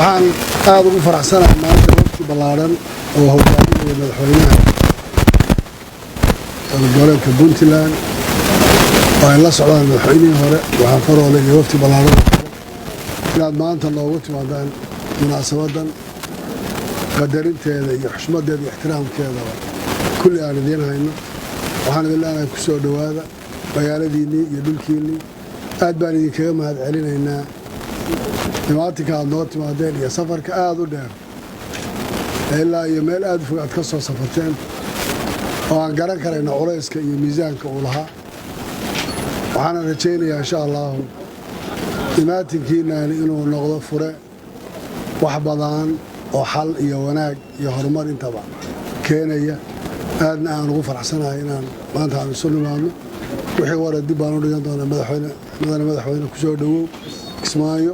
waxaan aad ugu faraxsanahay maanta waqti ballaaran oo hogaaminaya madaxweynaha gobolka Puntland oo ay la socdaan madaxweynihii hore waxaan farooday waqti ballaaran inaad maanta loogu timaadaan munaasabadan qadarinteeda iyo xushmadeeda iyo ixtiraamkeeda kulli aan idin hayno waxaan idin leenahay ku soo dhawaada magaaladiinii iyo dhulkiinii aad baan idinkaga mahad celinaynaa dhimaatinka aad noo timaadeen iyo safarka aad u dheer ilaa iyo meel aad u fog aad ka soo safarteen oo aan garan karayna culayska iyo miisaanka uu lahaa waxaana rajaynayaa insha allahu dhimaatinkiinaani inuu noqdo fure wax badan oo xal iyo wanaag iyo horumar intaba keenaya aadna aan ugu faraxsanahay inaan maanta aan isu nimaadno wixii wara dib baan u dhigan doonaa madaxweyne ku soo dhawow Kismaayo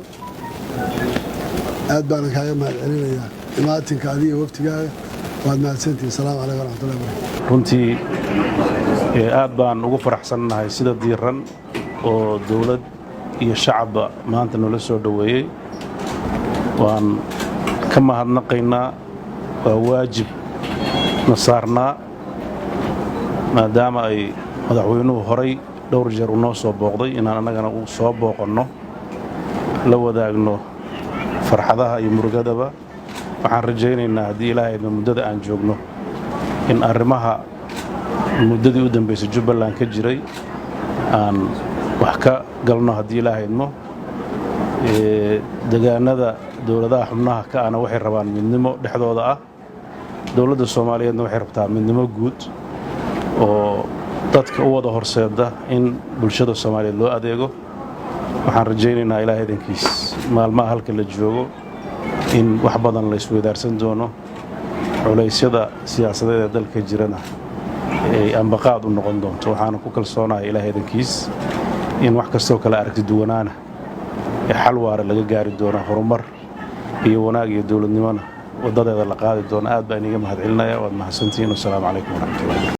aad baan kaaga mahad celinayaa dhimaatinka adiga waftigaaga waad mahadsantihiin salaamu calaykum waraxmatullahi wabarakaatuh runtii aad baan ugu faraxsanahay sida diiran oo dawlad iyo shacabba maanta nala soo dhaweeyay waan ka mahadnaqaynaa waa waajib na saarnaa maadaama ay madaxweynuhu horay dhowr jeer u noo soo booqday inaan annagana u soo booqanno la wadaagno farxadaha iyo murugadaba waxaan rajaynaynaa haddii ilaahayna muddada aan joogno in arrimaha muddadii u dambaysay Jubbaland ka jiray aan wax ka galno haddii ilaahayno deegaanada dawladaha xubnaha ka ana waxay rabaan midnimo dhexdooda ah dawladda Soomaaliyeedna waxay rabtaa midnimo guud oo dadka u wada horseeda in bulshada Soomaaliyeed loo adeego waxaan rajaynaynaa ilaahay idinkiis maalmaha halka la joogo in wax badan la isweydaarsan doono culaysyada siyaasadeed ee dalka jirana ay ambaqaad u noqon doonto waxaan ku kalsoonahay ilaahay idinkiis in wax kastoo kala aragti duwanaana xal waara laga gaari doono horumar iyo wanaag iyo dawladnimada wadadeeda la qaadi doono aad baan iga mahad celinayaa waad mahadsantihiin. Assalaamu calaykum waraxmatullahi.